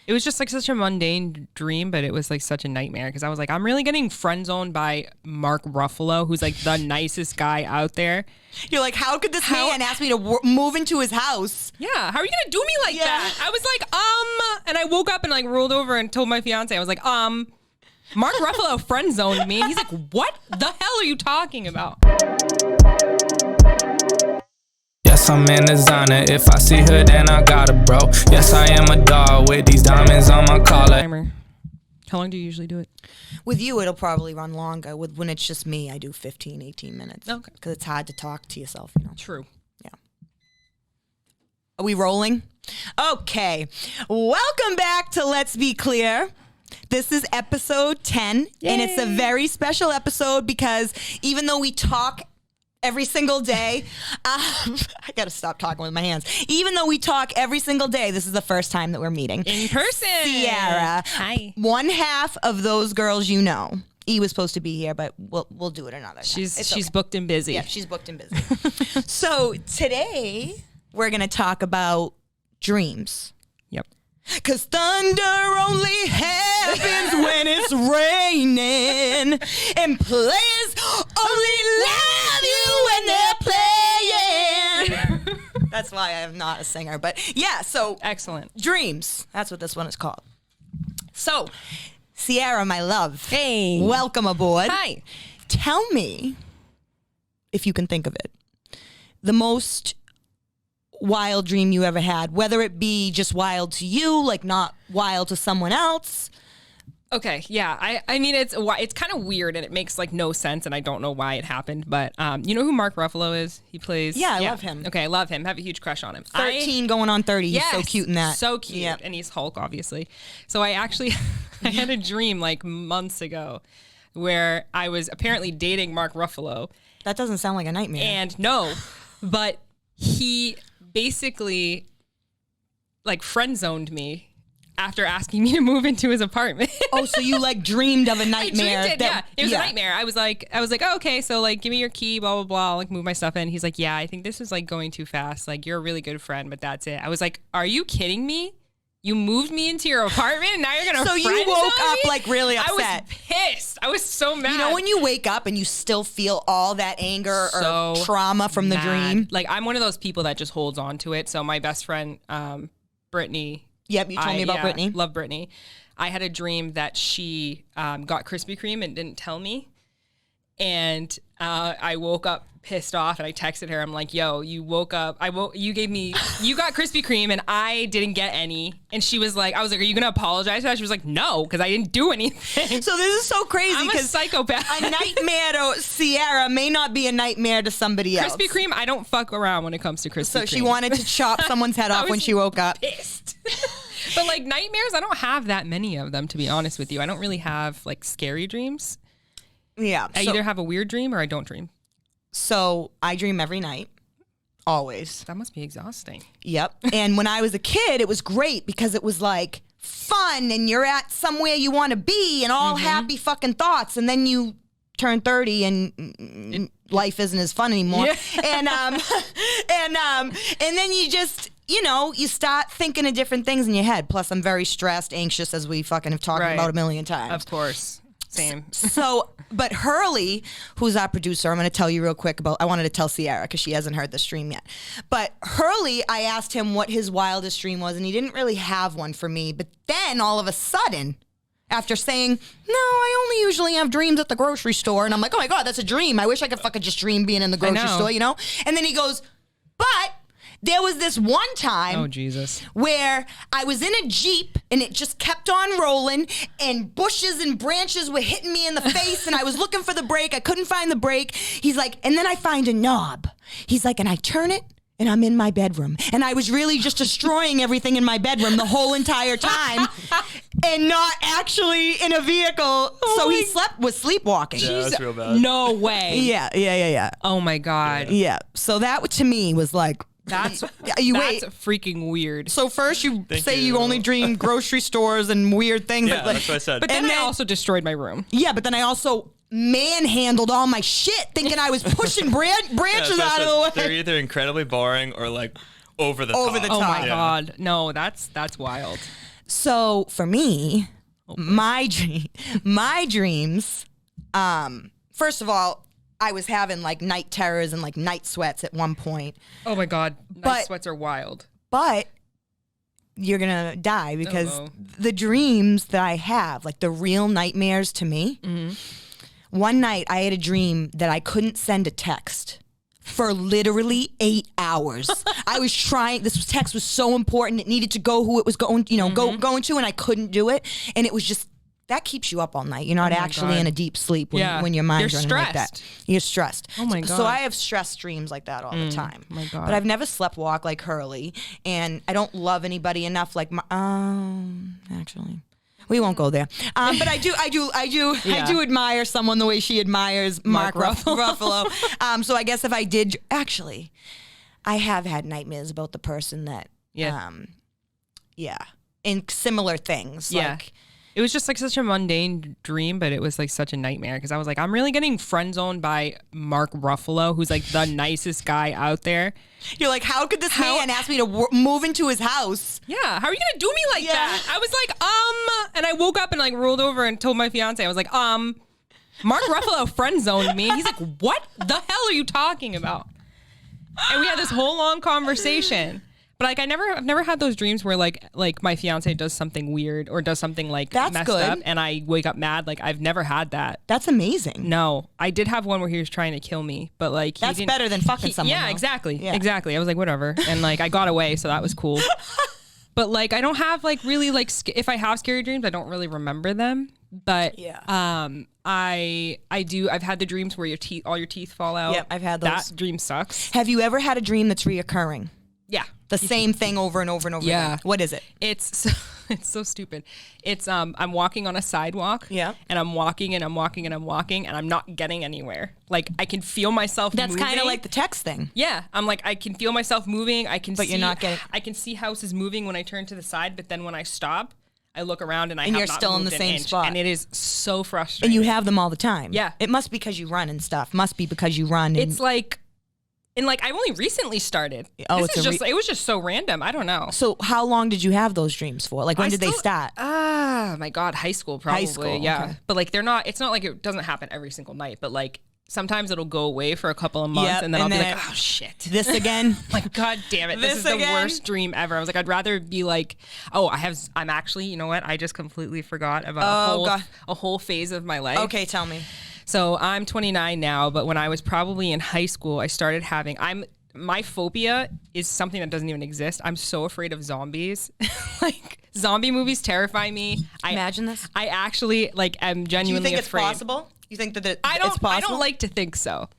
It was just like such a mundane dream, but it was like such a nightmare because I was like, I'm really getting friend zoned by Mark Ruffalo, who's like the nicest guy out there. You're like, how could this man ask me to move into his house? Yeah, how are you gonna do me like that? I was like, and I woke up and like rolled over and told my fiance, I was like, Mark Ruffalo friend zoned me, and he's like, what the hell are you talking about? Yes, I'm in designer. If I see her, then I got her, bro. Yes, I am a dog with these diamonds on my collar. Timer. How long do you usually do it? With you, it'll probably run longer. When it's just me, I do 15, 18 minutes. Okay. Because it's hard to talk to yourself, you know. True. Yeah. Are we rolling? Okay. Welcome back to Let's Be Clear. This is episode 10, and it's a very special episode because even though we talk every single day, I gotta stop talking with my hands. Even though we talk every single day, this is the first time that we're meeting. In person. Ciara. Hi. One half of those girls you know. E was supposed to be here, but we'll do it another time. She's booked and busy. Yeah, she's booked and busy. So today, we're gonna talk about dreams. Yep. Cause thunder only happens when it's raining, and players only love you when they're playing. That's why I'm not a singer, but yeah, so Excellent. dreams. That's what this one is called. So, Ciara, my love. Hey. Welcome aboard. Hi. Tell me, if you can think of it, the most wild dream you ever had, whether it be just wild to you, like not wild to someone else. Okay, yeah. I mean, it's kind of weird and it makes like no sense and I don't know why it happened, but you know who Mark Ruffalo is? He plays... Yeah, I love him. Okay, I love him. Have a huge crush on him. 13 going on 30. He's so cute in that. So cute. Yep. And he's Hulk, obviously. So I actually, I had a dream like months ago where I was apparently dating Mark Ruffalo. That doesn't sound like a nightmare. And no, but he basically like friend zoned me after asking me to move into his apartment. Oh, so you like dreamed of a nightmare? I dreamed it, yeah. It was a nightmare. I was like, oh, okay, so like, give me your key, blah, blah, blah. I'll like move my stuff in. He's like, yeah, I think this is like going too fast. Like, you're a really good friend, but that's it. I was like, are you kidding me? You moved me into your apartment and now you're going to So you woke up like really upset. I was pissed. I was so mad. You know when you wake up and you still feel all that anger or trauma from the dream? Like, I'm one of those people that just holds on to it. So my best friend, Brittany. Yep, you told me about Brittany. Love Brittany. I had a dream that she got Krispy Kreme and didn't tell me. And I woke up pissed off and I texted her. I'm like, yo, you woke up. You got Krispy Kreme and I didn't get any. And she was like, I was like, are you going to apologize to her? She was like, no, because I didn't do anything. So this is so crazy. I'm a psychopath. A nightmare to Ciara may not be a nightmare to somebody else. Krispy Kreme, I don't fuck around when it comes to Krispy Kreme. So she wanted to chop someone's head off when she woke up. Pissed. But like nightmares, I don't have that many of them, to be honest with you. I don't really have like scary dreams. Yeah. I either have a weird dream or I don't dream. So I dream every night. Always. That must be exhausting. Yep. And when I was a kid, it was great because it was like fun and you're at somewhere you want to be and all happy fucking thoughts. And then you turn 30 and life isn't as fun anymore. Yeah. And then you just, you know, you start thinking of different things in your head. Plus I'm very stressed, anxious, as we fucking have talked about a million times. Of course. Same. So, but Hurley, who's our producer, I'm going to tell you real quick about, I wanted to tell Ciara because she hasn't heard the stream yet. But Hurley, I asked him what his wildest dream was, and he didn't really have one for me. But then all of a sudden, after saying, no, I only usually have dreams at the grocery store. And I'm like, oh my God, that's a dream. I wish I could fucking just dream being in the grocery store, you know? And then he goes, but there was this one time where I was in a Jeep and it just kept on rolling and bushes and branches were hitting me in the face and I was looking for the brake. I couldn't find the brake. He's like, and then I find a knob. He's like, and I turn it and I'm in my bedroom. And I was really just destroying everything in my bedroom the whole entire time and not actually in a vehicle. So he was sleepwalking. Yeah, that's real bad. No way. Yeah. Oh my God. Yeah. So that to me was like, That's wait. freaking weird. So first you you only dream grocery stores and weird things. Yeah, that's what I said. But then I also destroyed my room. Yeah, but then I also manhandled all my shit thinking I was pushing branches out of the way. They're either incredibly boring or like over the top. Over the Oh top. my God. No, that's wild. So for me, my dreams, first of all, I was having like night terrors and like night sweats at one point. Oh my God. Night sweats are wild. But you're going to die because the dreams that I have, like the real nightmares to me, one night I had a dream that I couldn't send a text for literally 8 hours. I was trying, this text was so important. It needed to go who it was going, going to, and I couldn't do it. And it was just, that keeps you up all night. You're not actually in a deep sleep when your mind's running like that. You're stressed. Oh my God. So I have stress dreams like that all the time. Oh my God. But I've never sleptwalked like Hurley, and I don't love anybody enough like actually. We won't go there. But I do admire someone the way she admires Mark Ruffalo. So I guess if I did, actually, I have had nightmares about the person that, and similar things. Yeah. Like, it was just like such a mundane dream, but it was like such a nightmare because I was like, I'm really getting friend zoned by Mark Ruffalo, who's like the nicest guy out there. You're like, how could this man ask me to move into his house? Yeah, how are you gonna do me like that? I was like, and I woke up and like rolled over and told my fiance, I was like, Mark Ruffalo friend zoned me. He's like, what the hell are you talking about? And we had this whole long conversation. But like I've never had those dreams where like my fiance does something weird or does something like messed up and I wake up mad. Like I've never had that. That's amazing. No, I did have one where he was trying to kill me, but like that's better than fucking someone. Yeah, though. exactly. Yeah. Exactly. I was like, whatever, and like I got away, so that was cool. But like I don't have like really like if I have scary dreams, I don't really remember them. But I do. I've had the dreams where all your teeth fall out. Yep, I've had those. That dream sucks. Have you ever had a dream that's reoccurring? Yeah. The same thing over and over and over again. What is it? It's so stupid. It's I'm walking on a sidewalk. Yeah. And I'm walking and I'm walking and I'm walking and I'm not getting anywhere. Like I can feel myself moving. That's kind of like the text thing. Yeah. I'm like I can feel myself moving. You're not getting. I can see houses moving when I turn to the side, but then when I stop, I look around and you're still in the same spot. And it is so frustrating. And you have them all the time. Yeah. It must be because you run and stuff. Must be because you run. It's like. And like I've only recently started. Oh, it was just so random. I don't know. So how long did you have those dreams for? Like when did they start? My God, high school probably. High school, yeah. okay. But like it's not like it doesn't happen every single night, but like sometimes it'll go away for a couple of months and then I'll be like, oh shit. This again? Like, God damn it. This is the worst dream ever. I was like, I'd rather be like, I'm actually, you know what? I just completely forgot about a whole phase of my life. Okay, tell me. So I'm 29 now, but when I was probably in high school, I started having, my phobia is something that doesn't even exist. I'm so afraid of zombies. Like zombie movies terrify me. Imagine this. I actually am genuinely afraid. Do you think it's possible? You think that it's possible? I don't like to think so.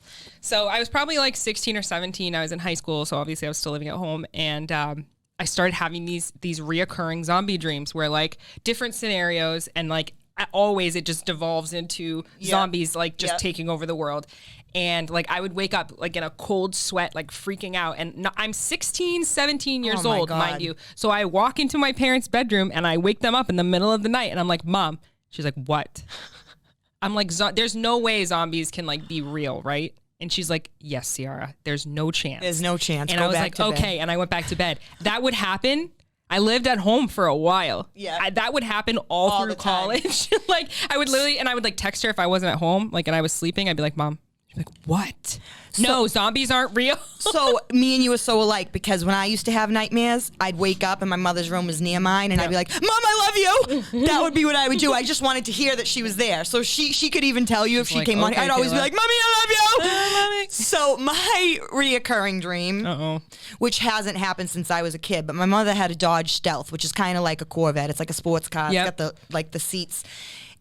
So I was probably like 16 or 17. I was in high school, so obviously I was still living at home, and I started having these reoccurring zombie dreams where like different scenarios and like always it just devolves into zombies like just taking over the world. And like I would wake up like in a cold sweat, like freaking out. And I'm 16, 17 years old, mind you. So I walk into my parents' bedroom and I wake them up in the middle of the night and I'm like, Mom. She's like, what? I'm like, there's no way zombies can like be real, right? And she's like, yes, Ciara, there's no chance. There's no chance. And I was like, okay. And I went back to bed. That would happen. I lived at home for a while. Yeah. That would happen all through college. Like I would like text her if I wasn't at home, like, and I was sleeping. I'd be like, Mom. She's like, what? No, zombies aren't real. So me and you are so alike because when I used to have nightmares, I'd wake up and my mother's room was near mine and I'd be like, Mom, I love you. That would be what I would do. I just wanted to hear that she was there. So she could even tell you if she came on. I'd always be like, Mommy, I love you. So my reoccurring dream, which hasn't happened since I was a kid, but my mother had a Dodge Stealth, which is kind of like a Corvette. It's like a sports car. It's got the seats.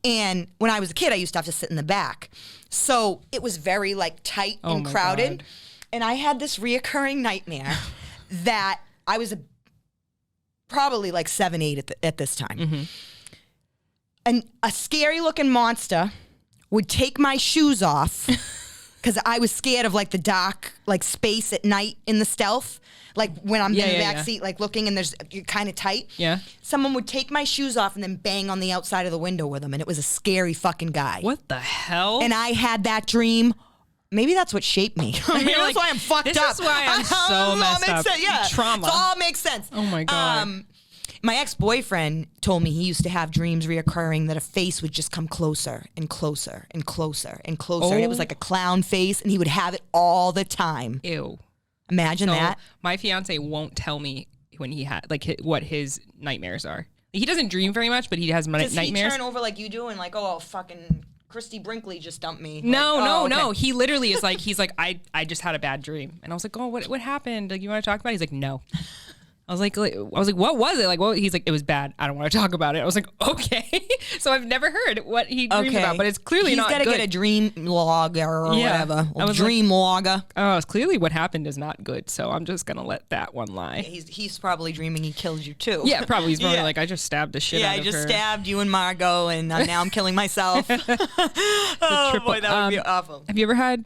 And when I was a kid, I used to have to sit in the back. So it was very like tight and crowded. God. And I had this reoccurring nightmare that I was probably like 7, 8 at this time. Mm-hmm. And a scary looking monster would take my shoes off because I was scared of like the dark like space at night in the Stealth. Like when I'm in the back seat, like looking and you're kind of tight. Yeah. Someone would take my shoes off and then bang on the outside of the window with them. And it was a scary fucking guy. What the hell? And I had that dream. Maybe that's what shaped me. Maybe that's why I'm fucked up. This is why I'm so messed up. Yeah. Trauma. It all makes sense. Oh my God. My ex-boyfriend told me he used to have dreams reoccurring that a face would just come closer and closer and closer and closer. And it was like a clown face, and he would have it all the time. Ew. Imagine that. My fiance won't tell me when he had what his nightmares are. He doesn't dream very much, but he has nightmares. Does he turn over like you do and like, oh, fucking Christy Brinkley just dumped me? No. He literally is like, he's like, I just had a bad dream. And I was like, oh, what happened? Like, you want to talk about it? He's like, no. I was like, what was it? Like, what? He's like, it was bad. I don't want to talk about it. I was like, okay. So I've never heard what he dreamed about, but it's clearly not good. He's got to get a dream logger or whatever. A dream logger. Oh, it's clearly what happened is not good. So I'm just going to let that one lie. Yeah, he's probably dreaming he killed you too. Yeah, probably. He's probably like, I just stabbed the shit out of her. Yeah, I just stabbed you and Margot, and now I'm killing myself. Oh, boy, that would be awful. Have you ever had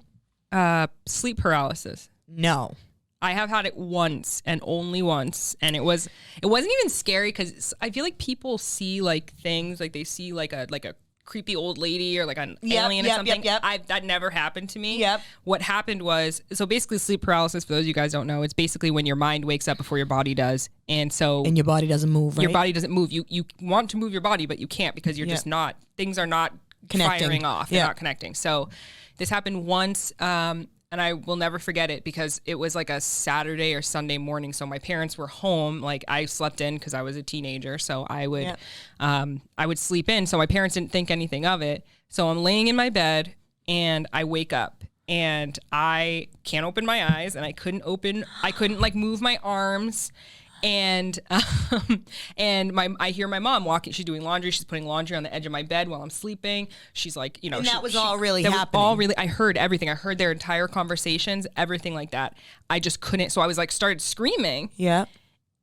sleep paralysis? No. I have had it once and only once, and it wasn't even scary because I feel like people see like things, like they see like a creepy old lady or like an alien or something. That never happened to me. Yep. What happened was, so basically sleep paralysis, for those of you guys don't know, it's basically when your mind wakes up before your body does, and your body doesn't move. Right? Your body doesn't move. You want to move your body, but you can't because you're just not. Things are not firing off. They're not connecting. So this happened once. And I will never forget it because it was like a Saturday or Sunday morning. So my parents were home. Like I slept in because I was a teenager. So I would sleep in. So my parents didn't think anything of it. So I'm laying in my bed and I wake up and I can't open my eyes and I couldn't like move my arms. And I hear my mom walking. She's doing laundry. She's putting laundry on the edge of my bed while I'm sleeping. She's like, you know, and that was all really happening. I heard everything. I heard their entire conversations, everything like that. I just couldn't. So I was like, started screaming. Yeah.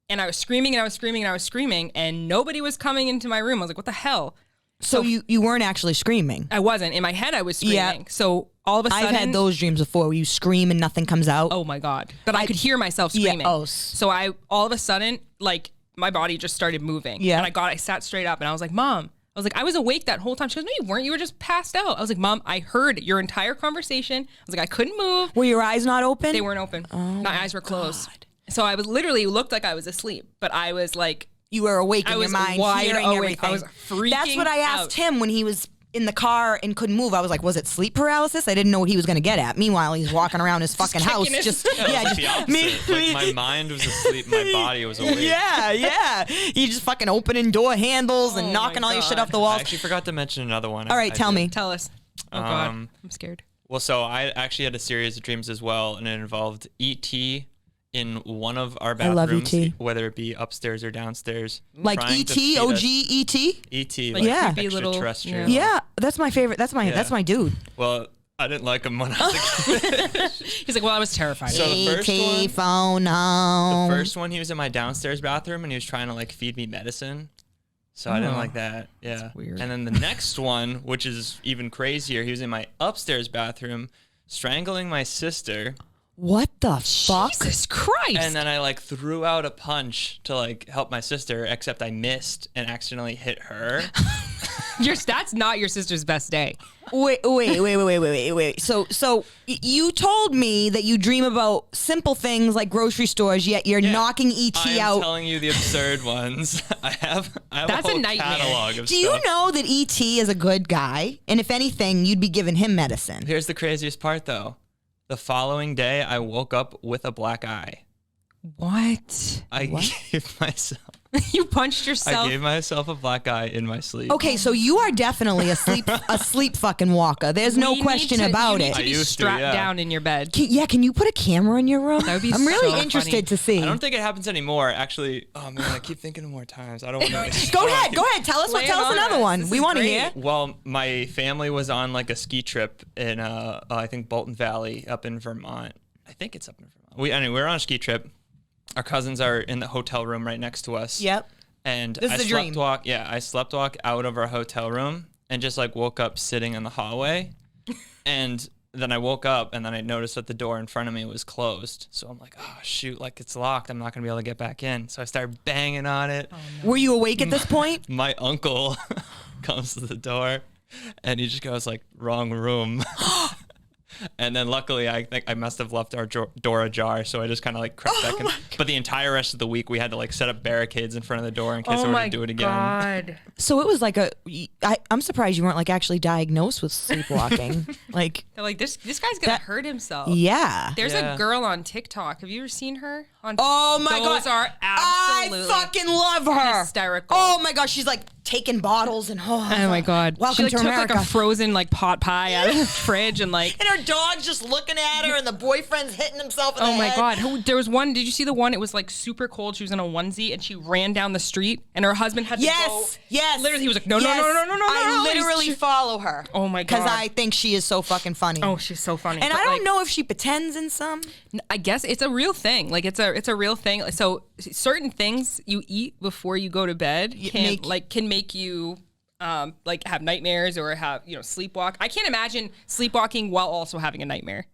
And I was screaming and I was screaming and I was screaming, and nobody was coming into my room. I was like, what the hell? So you weren't actually screaming. I wasn't. In my head, I was screaming. Yeah. So all of a sudden, I've had those dreams before where you scream and nothing comes out. Oh my God. But I could hear myself screaming. Yeah. Oh. So all of a sudden, like my body just started moving. Yeah. And I sat straight up and I was like, Mom, I was awake that whole time. She goes, no, you weren't. You were just passed out. I was like, Mom, I heard your entire conversation. I was like, I couldn't move. Were your eyes not open? They weren't open. Oh, my eyes were closed. God. So I was literally looked like I was asleep, but I was like, you were awake in your mind, hearing everything. I was freaking That's what I asked him when he was in the car and couldn't move. I was like, was it sleep paralysis? I didn't know what he was going to get at. Meanwhile, he's walking around his fucking house. My mind was asleep, my body was awake. Yeah. You just fucking opening door handles and knocking all your shit off the walls. I actually forgot to mention another one. All right, tell me. Tell us. Oh God, I'm scared. Well, so I actually had a series of dreams as well, and it involved E.T. in one of our bathrooms, I love E.T. whether it be upstairs or downstairs. Like E.T., OG E.T.? E.T., like extraterrestrial. Yeah, that's my favorite. That's my dude. Well, I didn't like him when I was a kid. He's like, well, I was terrified. So the first one, he was in my downstairs bathroom and he was trying to like feed me medicine. So I didn't like that. Yeah. That's weird. And then the next one, which is even crazier, he was in my upstairs bathroom strangling my sister. What the fuck? Jesus Christ. And then I like threw out a punch to like help my sister, except I missed and accidentally hit her. That's not your sister's best day. Wait. So you told me that you dream about simple things like grocery stores, yet you're knocking ET out. I'm telling you the absurd ones. I have That's a whole a nightmare. catalog of Do you know that ET is a good guy? And if anything, you'd be giving him medicine. Here's the craziest part though. The following day, I woke up with a black eye. What? I gave myself. You punched yourself? I gave myself a black eye in my sleep. Okay, so you are definitely a sleep fucking walker. There's no question about it. You need to be strapped down in your bed. Can you put a camera in your room? That would be I'm really so interested funny to see. I don't think it happens anymore. Actually, oh man, I keep thinking of more times. I don't want to. Go ahead. Tell us another one. We want to hear. Well, my family was on like a ski trip in I think Bolton Valley up in Vermont. I think it's up in Vermont. We were on a ski trip. Our cousins are in the hotel room right next to us. Yep. And this is a dream. I slept walk out of our hotel room and just like woke up sitting in the hallway. And then I woke up and then I noticed that the door in front of me was closed. So I'm like, oh shoot, like it's locked. I'm not gonna be able to get back in. So I started banging on it. Oh, no. Were you awake at this point? My uncle comes to the door and he just goes like, wrong room. And then luckily, I think I must have left our door ajar, so I just kind of like crept back in. But the entire rest of the week, we had to like set up barricades in front of the door in case they were to do it again. God. So it was like I'm surprised you weren't like actually diagnosed with sleepwalking. Like They're like, this guy's gonna hurt himself. yeah. There's a girl on TikTok. Have you ever seen her? Oh my god, those are absolutely I fucking love her. hysterical. Oh my god, she's like taking bottles and Oh my god! Welcome she to took America. like a frozen like pot pie out of the fridge and like. And her dog's just looking at her, and the boyfriend's hitting himself in the Oh my head. god! There was one. Did you see the one? It was like super cold. She was in a onesie and she ran down the street, and her husband had to go. Yes. Literally, he was like, no. I literally follow her. Oh my god! Because I think she is so fucking funny. Oh, she's so funny. And But, I don't like, know if she pretends in some. I guess it's a real thing. Like it's a real thing. So certain things you eat before you go to bed can make you like have nightmares or have sleepwalk. I can't imagine sleepwalking while also having a nightmare.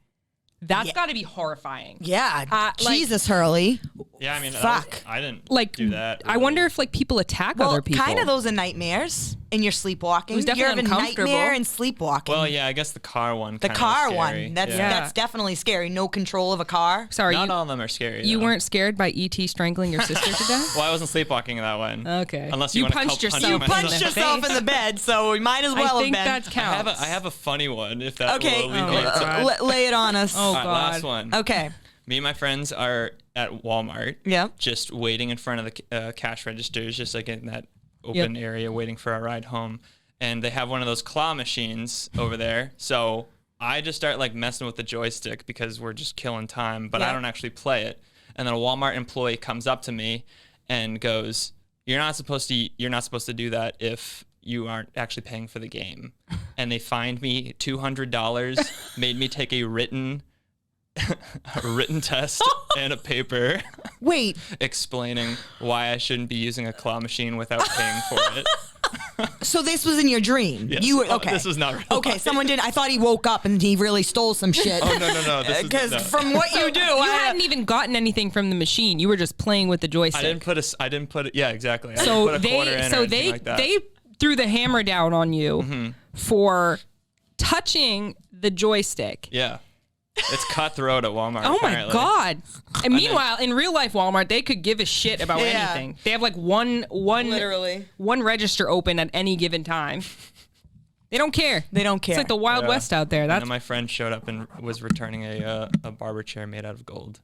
That's got to be horrifying. Yeah. Jesus, Hurley. Yeah, I mean, Fuck. I didn't Like do that. I wonder if like people attack other people. Kind of those are nightmares in your sleepwalking. It was definitely You're having uncomfortable. nightmare and sleepwalking. Well, yeah, I guess the car one. the kinda car was scary. one. That's Yeah. that's definitely scary. No control of a car. Sorry, Not you, all of them are scary. you though. weren't scared by ET strangling your sister to death? Well, I wasn't sleepwalking in that one. Okay. Unless You you, want punched to yourself. punch You myself. Punched yourself in the bed, so we might as well I think have been. that counts. I have a funny one. If that Okay, will alleviate some- God. lay it on us. Oh All right, god. last one. Okay. Me and my friends are at Walmart. Yeah. Just waiting in front of the cash registers, just like in that open area, waiting for our ride home. And they have one of those claw machines over there. So I just start like messing with the joystick because we're just killing time, but I don't actually play it. And then a Walmart employee comes up to me and goes, "You're not supposed to do that if you aren't actually paying for the game." And they fined me $200, made me take a written test and a paper Wait. explaining why I shouldn't be using a claw machine without paying for it. So this was in your dream. Yes. You were Oh, okay. this was not real Okay, life. someone did. I thought he woke up and he really stole some shit. Oh no! This is Because no. from what you do, You hadn't even gotten anything from the machine. You were just playing with the joystick. I didn't put it. Yeah, exactly. I So didn't put a quarter in or anything like that. they threw the hammer down on you for touching the joystick. Yeah, it's cutthroat at Walmart. Oh my apparently. god! And meanwhile, in real life Walmart, they could give a shit about Yeah. anything. They have like one Literally. one register open at any given time. They don't care. They don't care. It's like the Wild Yeah. West out there. And That's then my friend showed up and was returning a barber chair made out of gold.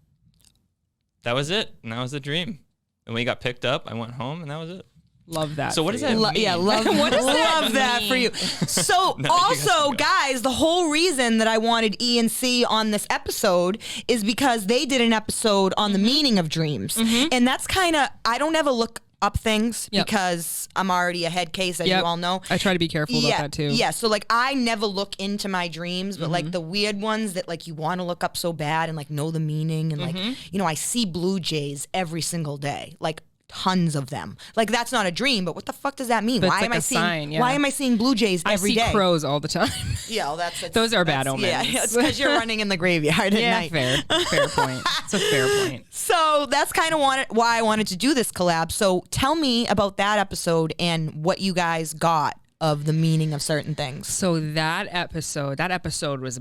That was it. And that was the dream. And when he got picked up, I went home, and that was it. love that. So what for does you. that mean? Yeah, love, What does that love that mean? for you. So No, you also, guys guys, the whole reason that I wanted E and C on this episode is because they did an episode on the meaning of dreams. And that's kind of, I don't ever look up things Yep. because I'm already a head case, as Yep. you all know. I try to be careful about that too. Yeah, so like I never look into my dreams, but like the weird ones that like you want to look up so bad and like know the meaning and like, I see blue jays every single day. Like tons of them. Like that's not a dream, but what the fuck does that mean? But it's Why like am I a seeing sign, yeah. why am I seeing blue jays I every see day? crows all the time. Yeah, well, Those are bad that's- Yeah, omens. it's because you're running in the graveyard at yeah, night. fair point. It's a fair point. So that's kind of why I wanted to do this collab. So tell me about that episode and what you guys got of the meaning of certain things. So that episode was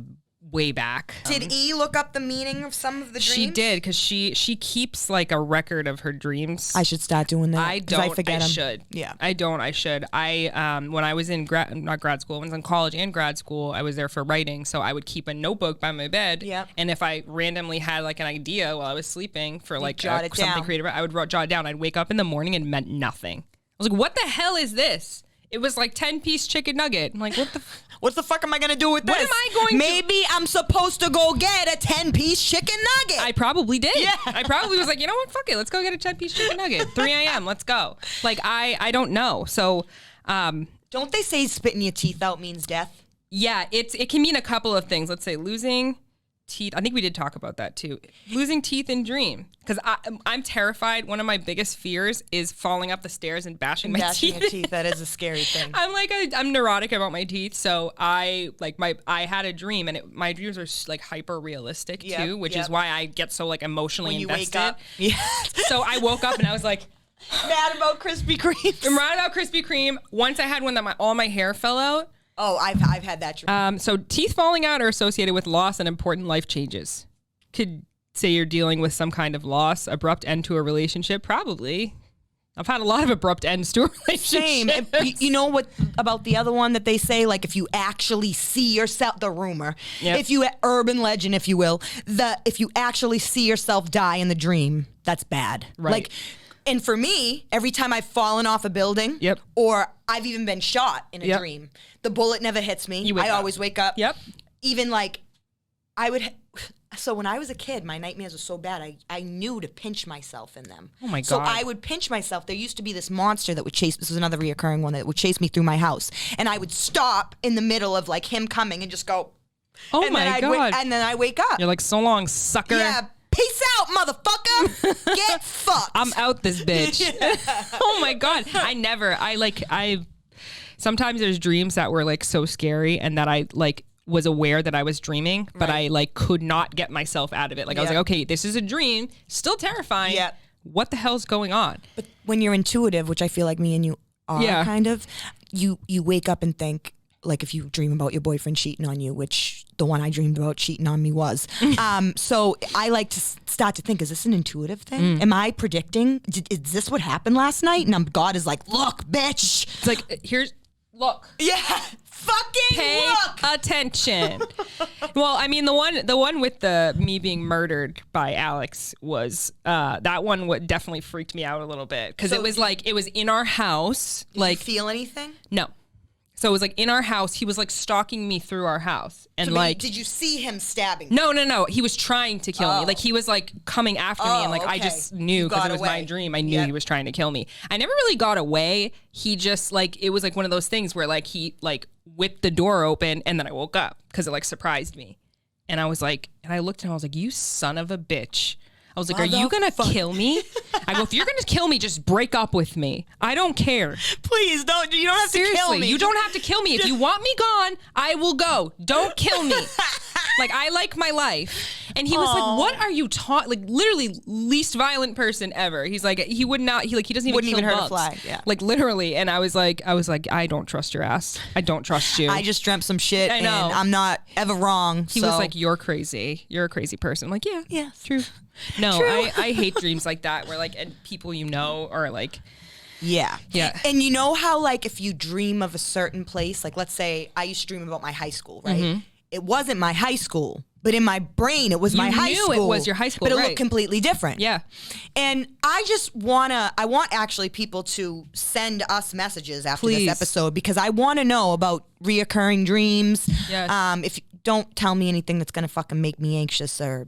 way back. Did E look up the meaning of some of the dreams? She did because she keeps like a record of her dreams. I should start doing that. I 'cause don't. I forget 'em. should. Yeah. I don't. I should. When I was in not grad school, when I was in college and grad school, I was there for writing. So I would keep a notebook by my bed. Yep. And if I randomly had like an idea while I was sleeping for like jot it something down. creative, I would jot it down. I'd wake up in the morning and it meant nothing. I was like, what the hell is this? It was like 10-piece chicken nugget. I'm like, what the? What the fuck am I gonna do with this? What am I going to- Maybe I'm supposed to go get a 10-piece chicken nugget. I probably did. Yeah. I probably was like, you know what? Fuck it. Let's go get a 10-piece chicken nugget. 3 a.m. Let's go. Like, I don't know. So, Don't they say spitting your teeth out means death? yeah, it can mean a couple of things. Let's say losing teeth. I think we did talk about that too. Losing teeth in dream. Because I'm terrified. One of my biggest fears is falling up the stairs and bashing my Bashing teeth. your teeth, that is a scary thing. I'm neurotic about my teeth, so I had a dream, and my dreams are like hyper realistic Yep, too, which yep. is why I get so like emotionally When you invested. wake up. Yeah. So I woke up and I was like, Mad about Krispy Kremes. I'm right about Krispy Kreme. Once I had one that all my hair fell out, Oh, I've had that dream. So teeth falling out are associated with loss and important life changes. Could say you're dealing with some kind of loss, abrupt end to a relationship. Probably. I've had a lot of abrupt ends to a relationship. Same. You know what about the other one that they say, like if you actually see yourself, the rumor, Yep. urban legend, if you will, if you actually see yourself die in the dream, that's bad. Right. Like, and for me, every time I've fallen off a building, Yep. or I've even been shot in a Yep. dream, the bullet never hits me. You wake I up. always wake up. Yep. Even like, so when I was a kid, my nightmares were so bad, I knew to pinch myself in them. Oh my So God. I would pinch myself. There used to be this monster that would chase, this was another reoccurring one that would chase me through my house. And I would stop in the middle of like him coming and just go. Oh and my then God. and then I wake up. You're like, so long, sucker. Yeah, peace out, motherfucker. Get fucked. I'm out this bitch. Oh my God. Sometimes there's dreams that were like so scary and that I like was aware that I was dreaming, but I like could not get myself out of it. Like I was like, okay, this is a dream, still terrifying. Yeah. What the hell's going on? But when you're intuitive, which I feel like me and you are kind of, you wake up and think, like if you dream about your boyfriend cheating on you, which the one I dreamed about cheating on me was. So I like to start to think, is this an intuitive thing? Am I predicting? Is this what happened last night? And God is like, look, bitch. It's like, look. Yeah, fucking Pay look. attention. Well, I mean, the one with me being murdered by Alex was that one. What definitely freaked me out a little bit because it was like it was in our house. Did like you feel anything? no, so it was like in our house. He was like stalking me through our house, and So like did you see him stabbing? no. He was trying to kill me. Oh. Like he was like coming after me, and like I okay. just knew You because got it was my away. dream. I knew Yep. he was trying to kill me. I never really got away. He just like it was like one of those things where like he like whipped the door open, and then I woke up because it like surprised me, and I was like, and I looked at him, I was like, you son of a bitch. I was like, are you gonna kill me? I go, if you're gonna kill me, just break up with me. I don't care. Please don't. You don't have Seriously, to kill me. you don't have to kill me. If you want me gone, I will go. Don't kill me. Like, I like my life. And he was like, what are you talking? Like, literally least violent person ever. He's like, he would not, he doesn't even Wouldn't kill even hurt a bugs. fly, yeah. Like, literally. And I was like, I don't trust your ass. I don't trust you. I just dreamt some shit. I know. And I'm not ever wrong. He was like, you're crazy. You're a crazy person. I'm like, yeah. Yes. True. No, True. I hate dreams like that where like, and people you know are like, yeah. Yeah. And you know how like if you dream of a certain place, like let's say I used to dream about my high school, right? Mm-hmm. It wasn't my high school, but in my brain it was my high knew school. it was your high school, but it right. looked completely different. yeah. And I want actually people to send us messages after Please. this episode because I want to know about reoccurring dreams. Yes. If don't tell me anything that's gonna fucking make me anxious or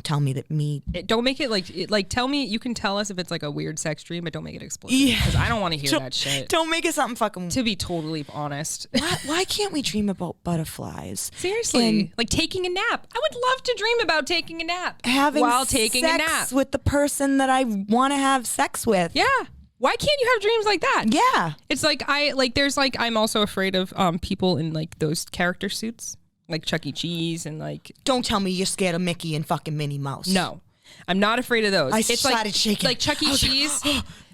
tell me that me. Don't make it like tell me, you can tell us if it's like a weird sex dream, but don't make it explicit. Yeah. Because I don't want to hear that shit. Don't make it something fucking. To be totally honest. Why can't we dream about butterflies? Seriously. And like taking a nap. I would love to dream about taking a nap. having while taking a sex nap. with the person that I want to have sex with. Yeah. Why can't you have dreams like that? Yeah. It's like I'm also afraid of people in like those character suits. Like Chuck E. Cheese and like Don't tell me you're scared of Mickey and fucking Minnie Mouse. no. I'm not afraid of those. I It's started like, shaking. Like Chuck E. I was like, Cheese.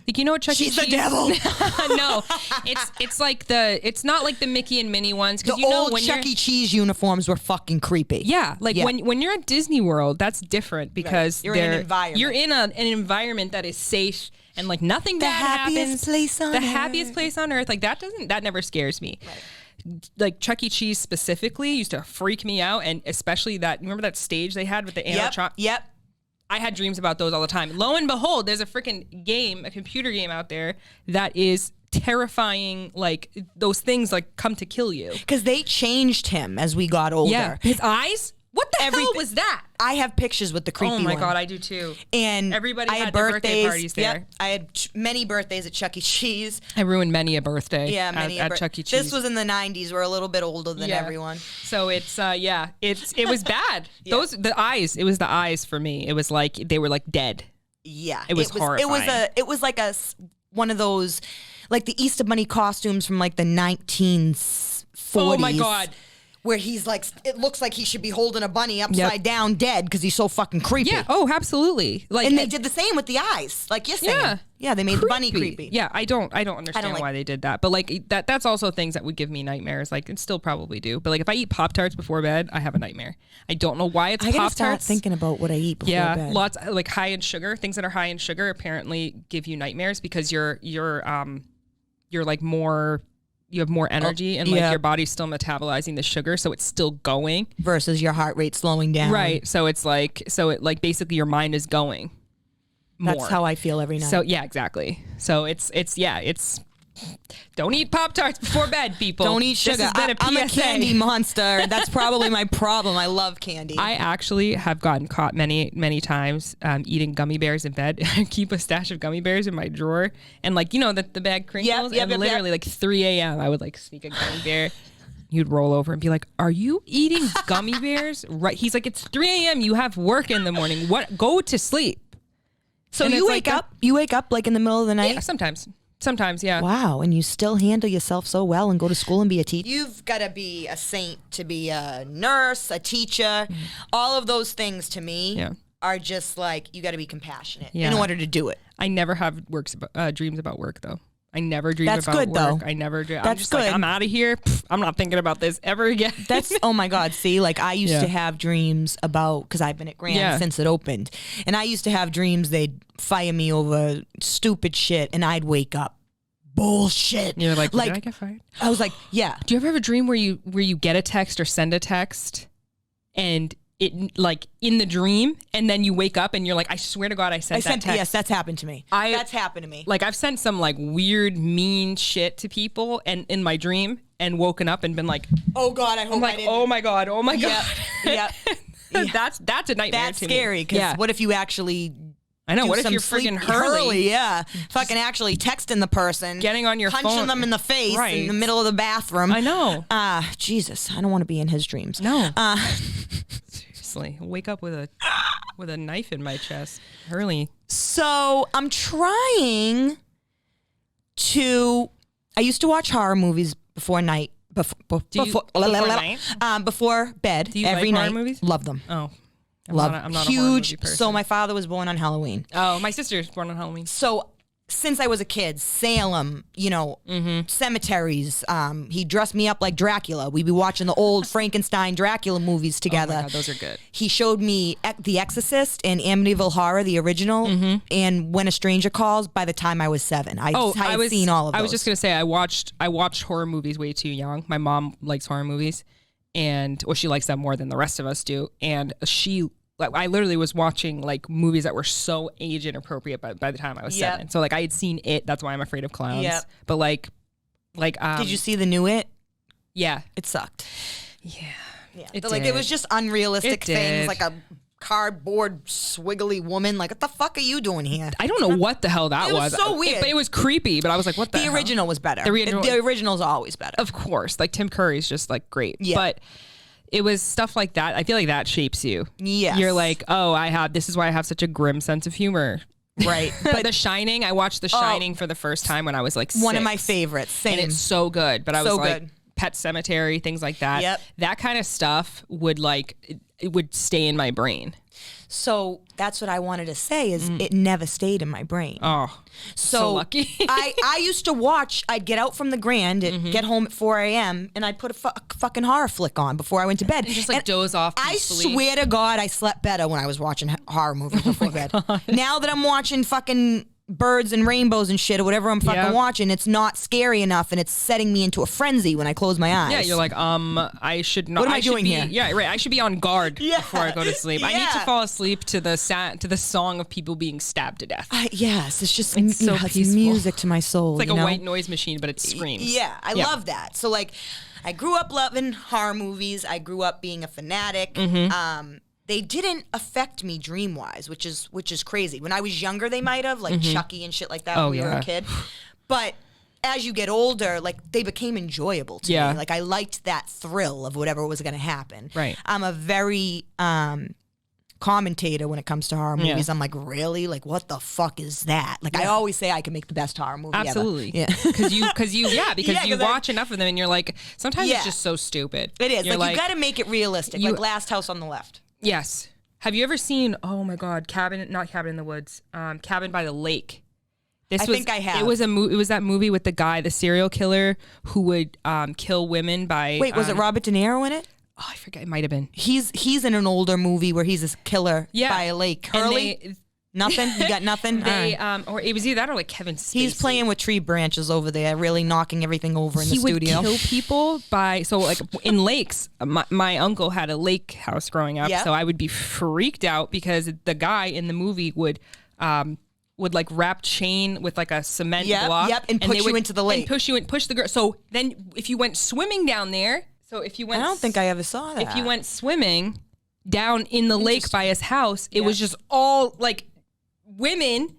Like, you know what Chuck E. She's Cheese? the devil. No, it's like it's not like the Mickey and Minnie ones The because old Chuck E. Cheese uniforms were fucking creepy. yeah, like when you're at Disney World, that's different because You're in an environment. You're in an environment that is safe and like nothing The bad happens. happiest place on the earth. happiest place on earth. Like that never scares me. Like Chuck E. Cheese specifically used to freak me out, and especially remember that stage they had with the animatronic. Yep. I had dreams about those all the time. Lo and behold, there's a freaking game, a computer game out there that is terrifying. Like those things like come to kill you. Because they changed him as we got older. Yeah, his eyes. What the hell Everything- was that? I have pictures with the creepy Oh my one. God, I do too. And Everybody I had had their birthday birthdays. parties there. Yep. I had many birthdays at Chuck E. Cheese. I ruined many a birthday. Yeah, many at Chuck E. Cheese. This was in the 90s. We're a little bit older than Yeah. everyone. So it's it was bad. The eyes. It was the eyes for me. It was like they were like dead. Yeah, It was horrifying. It was like one of those, like the Easter Bunny costumes from like the 1940s. Oh my God. where he's like, it looks like he should be holding a bunny upside down dead because he's so fucking creepy. Yeah. Oh, absolutely. Like, and they did the same with the eyes, like you're saying. Yeah, they made the bunny creepy. Yeah, I don't understand why they did that. But like that's also things that would give me nightmares. Like, it still probably do. But like, if I eat Pop-Tarts before bed, I have a nightmare. I don't know why it's I gotta Pop-Tarts. start thinking about what I eat before bed. Lots like high in sugar. Things that are high in sugar apparently give you nightmares because you're like more. You have more energy and like your body's still metabolizing the sugar, so it's still going versus your heart rate slowing down. Right. So it basically your mind is going more. That's how I feel every night. So yeah, exactly. So it's don't eat Pop-Tarts before bed, people. Don't eat sugar. I'm a candy monster. That's probably my problem. I love candy. I actually have gotten caught many times eating gummy bears in bed. I keep a stash of gummy bears in my drawer, and like the bag crinkles. Literally like 3 a.m. I would like sneak a gummy bear. You'd roll over and be like, "Are you eating gummy bears?" Right? He's like, "It's 3 a.m. You have work in the morning. What? Go to sleep." So you wake up. You wake up like in the middle of the night. Yeah, sometimes, yeah. Wow, and you still handle yourself so well and go to school and be a teacher. You've got to be a saint to be a nurse, a teacher. All of those things to me are just like, you got to be compassionate in order to do it. I never have dreams about work though. I never dream That's about good, work. though. I never dream. That's I'm just good. like, I'm out of here. I'm not thinking about this ever again. That's, oh my God. See, like I used to have dreams about, because I've been at Grand since it opened. And I used to have dreams they'd fire me over stupid shit and I'd wake up. Bullshit. You're like, did I get fired? I was like, yeah. Do you ever have a dream where you get a text or send a text and it like in the dream and then you wake up and you're like, I swear to God I sent that text. Yes, that's happened to me. That's happened to me. Like I've sent some like weird mean shit to people and in my dream and woken up and been like, oh God, I hope I didn't. Oh my God. Yeah. That's a nightmare. That's to scary me. because what if you actually I know. What if you're freaking friggin' Hurley? Yeah. Fucking actually texting the person. Getting on your phone. Punching them in the face in the middle of the bathroom. I know. Jesus. I don't want to be in his dreams. No. Seriously. Wake up with a knife in my chest. Hurley. So I'm trying to... I used to watch horror movies before night. Before bed. Do you every like night. horror movies? Love them. Oh. I'm not a horror huge. movie person. So my father was born on Halloween. Oh, my sister's born on Halloween. So since I was a kid, Salem, cemeteries. He dressed me up like Dracula. We'd be watching the old Frankenstein Dracula movies together. Oh my God, those are good. He showed me The Exorcist and Amityville Horror, the original, and When a Stranger Calls. By the time I was 7, I had seen all of those. I was just gonna say I watched horror movies way too young. My mom likes horror movies. She likes them more than the rest of us do. And I literally was watching like movies that were so age inappropriate by the time I was 7. So like I had seen It. That's why I'm afraid of clowns. Yep. But like, did you see the new It? Yeah, it sucked. Yeah. It was just unrealistic things, like a cardboard swiggly woman. Like, what the fuck are you doing here? I don't know what the hell that was. It was so weird. But it was creepy. But I was like, what the hell? The original was better. The original's always better. Of course. Like Tim Curry's just like great. Yeah. But it was stuff like that. I feel like that shapes you. Yes. You're like, this is why I have such a grim sense of humor. Right. But The Shining, I watched The Shining for the first time when I was like 6. One of my favorites. Same. And it's so good. But I was so like, good. Pet Cemetery, things like that. Yep. That kind of stuff would it would stay in my brain. So that's what I wanted to say is it never stayed in my brain. Oh, so lucky. I used to watch, I'd get out from the Grand and get home at 4 a.m. and I'd put a fucking horror flick on before I went to bed. And just doze off peacefully. I swear to God, I slept better when I was watching horror movies before bed. Now that I'm watching fucking birds and rainbows and shit or whatever I'm fucking watching, it's not scary enough and it's setting me into a frenzy when I close my eyes. Yeah, you're like, I should not. What am I doing here? Yeah, right. I should be on guard before I go to sleep. I need to fall asleep to the song of people being stabbed to death. Yes, it's just it's so it's peaceful. music to my soul. It's like a white noise machine, but it screams. Yeah, I love that. So like, I grew up loving horror movies. I grew up being a fanatic. They didn't affect me dream-wise, which is crazy. When I was younger, they might have, like Chucky and shit like that when we were a kid. But as you get older, like, they became enjoyable to me. Like, I liked that thrill of whatever was going to happen. Right. I'm a very commentator when it comes to horror movies. Yeah. I'm like, really? Like, what the fuck is that? Like, I always say I can make the best horror movie Absolutely. ever. Yeah. Because you Yeah, watch enough of them and you're like, sometimes Yeah. it's just so stupid. It is. You're Like, you got to make it realistic. Like Last House on the Left. Yes. Have you ever seen, oh my God, not Cabin in the Woods, Cabin by the Lake? I think I have. It was it was that movie with the guy, the serial killer who would kill women by. Wait, was it Robert De Niro in it? Oh, I forget. It might have been. He's in an older movie where he's a killer by a lake. And Hurley? Nothing? You got nothing? They All right. or it was either that or like Kevin Spacey. He's playing with tree branches over there, really knocking everything over in the studio. He would kill people by like in lakes. My uncle had a lake house growing up, Yep. so I would be freaked out because the guy in the movie would like wrap chain with like a cement block, and push you into the lake. And push the girl. So then if you went swimming down there, I don't think I ever saw that. If you went swimming down in the lake by his house, it was just all like women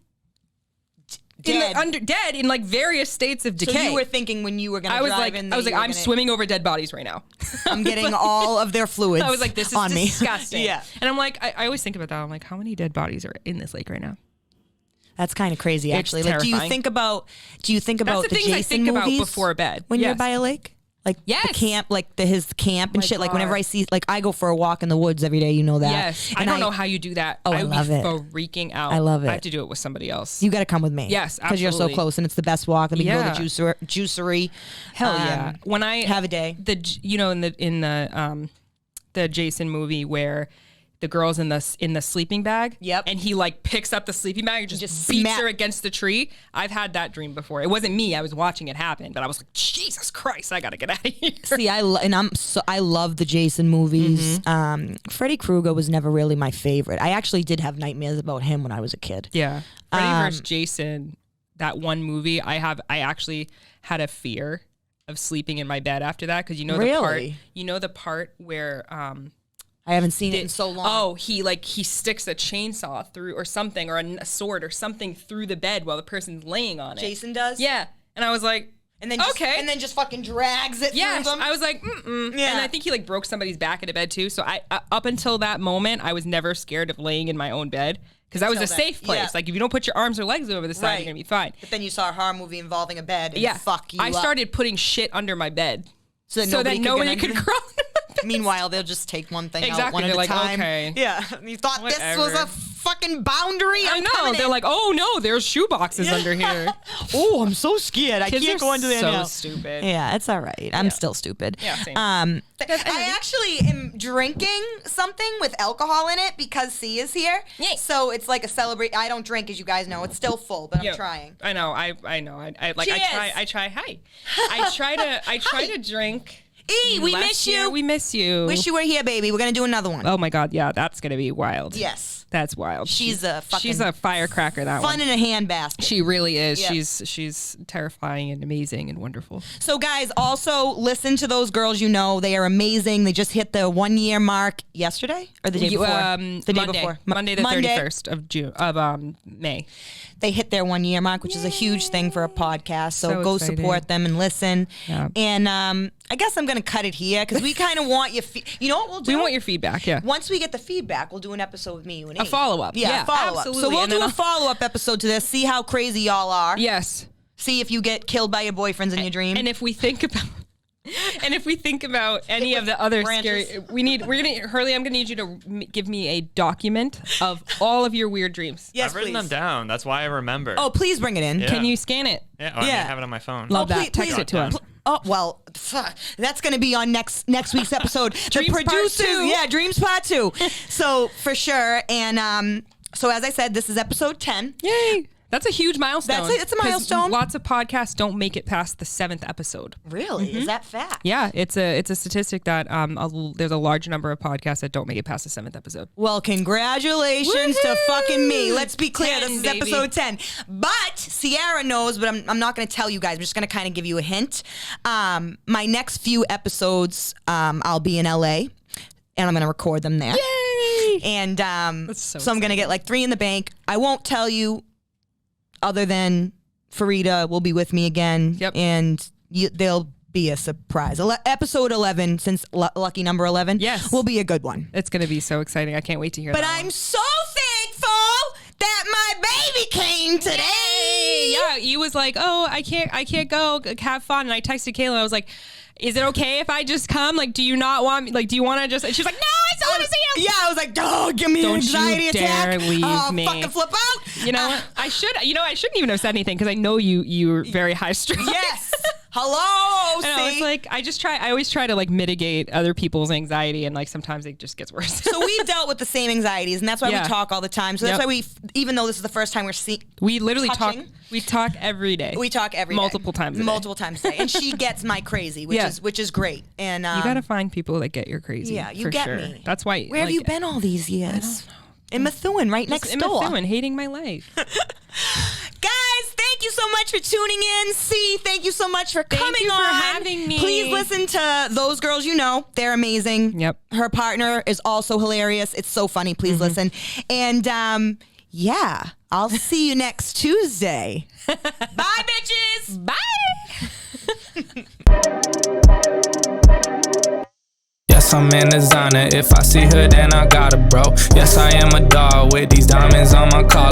dead in like various states of decay. So you were thinking when you were going to drive in there, I'm swimming over dead bodies right now. I'm getting all of their fluids. I was like, this is on disgusting. Me. Yeah. And I'm like, I always think about that. I'm like, how many dead bodies are in this lake right now? That's kind of crazy, actually. It's Like, do you terrifying. think about the things Jason I think about movies before bed. when you're Yes. by a lake? Like Yes. the camp, like his camp and My shit. Like whenever God. I see, like I go for a walk in the woods every day. You know that. Yes. I And don't know how you do that. Oh, I would love be it. freaking out. I love it. I have to do it with somebody else. You got to come with me. Yes, because you're so absolutely. close, and it's the best walk. And we can go to Yeah. the juicery. Hell yeah. When I have a day. In the Jason movie where the girl's in the sleeping bag. Yep. And he like picks up the sleeping bag and just beats smack- her against the tree. I've had that dream before. It wasn't me. I was watching it happen, but I was like, Jesus Christ, I gotta get out of here. See, I love the Jason movies. Freddy Krueger was never really my favorite. I actually did have nightmares about him when I was a kid. Yeah. Freddy vs. Jason, that one movie, I actually had a fear of sleeping in my bed after that because Really? the part where I haven't seen it in so long. Oh, he sticks a chainsaw through or something or a sword or something through the bed while the person's laying on it. Jason does? Yeah. And I was like, And then okay. just fucking drags it Yes, through them. I was like, mm-mm. Yeah. And I think he like broke somebody's back in a bed too. So I up until that moment, I was never scared of laying in my own bed because that was a Until that- safe place. yeah. Like if you don't put your arms or legs over the side, Right. you're gonna be fine. But then you saw a horror movie involving a bed and Yeah, fuck you I up. started putting shit under my bed so that nobody could get under crawl. Meanwhile, they'll just take one thing out Exactly. one at They're a like, time. okay. Yeah. You thought this was Whatever. a fucking boundary? I I'm know. coming They're in. like, oh no, there's shoe boxes under here. Oh, I'm so scared. I Kids can't are go under there so now. stupid. Yeah, it's all right. I'm still stupid. Yeah, same. I actually am drinking something with alcohol in it because C is here. Yay. So it's like a celebrate. I don't drink, as you guys know. It's still full, but I'm Yeah. trying. I know. I know. I Cheers. try. Hi. I try to drink. E, we Last miss year, you. We miss you. Wish you were here, baby. We're gonna do another one. Oh my God. Yeah, that's gonna be wild. Yes. That's wild. She's a She's fucking a firecracker. That Fun one. in a handbasket. She really is. Yeah. She's terrifying and amazing and wonderful. So, guys, also listen to those girls. You know they are amazing. They just hit the 1 year mark yesterday or the day before. The day Monday. before. Monday the 31st of June of May. They hit their 1 year mark, which is a huge thing for a podcast. So, So go exciting. support them and listen. Yeah. And I guess I'm gonna cut it here because we kind of want you. You know what we'll do? We want your feedback. Yeah. Once we get the feedback, we'll do an episode with me, you and A E. follow-up. Yeah, Yeah, follow up. So absolutely. we'll And do then a follow up episode to this. See how crazy y'all are. Yes. See if you get killed by your boyfriends in your dream. And if we think about any of the other branches. scary, Hurley, I'm gonna need you to give me a document of all of your weird dreams. yes, I've written please. them down. That's why I remember. Oh, please bring it in. Yeah. Can you scan it? Yeah, I Yeah. have it on my phone. Love that. please- Text it to us. Oh well, that's going to be on next week's episode. Dreams Part 2. Yeah, Dreams Part 2. So for sure, and so as I said, this is episode 10. Yay! That's a huge milestone. That's it. It's a 'cause milestone. Lots of podcasts don't make it past the 7th episode. Really? Is that fact? Yeah, it's a statistic that there's a large number of podcasts that don't make it past the 7th episode. Well, congratulations to fucking me. Let's be clear, 10, this is baby. episode 10. But Ciara knows, but I'm not going to tell you guys. I'm just going to kind of give you a hint. My next few episodes, I'll be in LA, and I'm going to record them there. Yay! And so I'm going to get like 3 in the bank. I won't tell you other than Farida will be with me again. Yep. And they'll be a surprise. Episode 11, since lucky number 11, Yes. will be a good one. It's going to be so exciting. I can't wait to hear But that I'm one. so thankful that my baby came today. Yeah, he was like, "Oh, I can't go. Have fun." And I texted Cayla. I was like, "Is it okay if I just come? Like, do you not want me? Like, do you want to just?" And she's like, "No, I still want to see him." Yeah, I was like, "Oh, give me an Don't anxiety you attack. dare leave oh, me. fucking flip out." You know what? I shouldn't even have said anything because I know you're very high strung. Yes. Hello. And I was like, I always try to like mitigate other people's anxiety, and like sometimes it just gets worse. So we've dealt with the same anxieties, and that's why Yeah. we talk all the time. So that's Yep. why even though this is the first time we're seeing, We literally touching. we talk every day. we talk every day. Multiple times a day. multiple times a day, and she gets my crazy, which Yeah. is great. And You gotta find people that get your crazy. yeah, you for get sure. me. That's why. Where have you been all these years? In Methuen, right next in door. Methuen, hating my life. Guys, thank you so much for tuning in. C, thank you so much for coming you for on. having me. Please listen to Those Girls You Know. They're amazing. Yep. Her partner is also hilarious. It's so funny. Please listen. And yeah, I'll see you next Tuesday. Bye, bitches. Bye. Yes, I'm in designer. If I see her, then I got her, bro. Yes, I am a dog with these diamonds on my collar.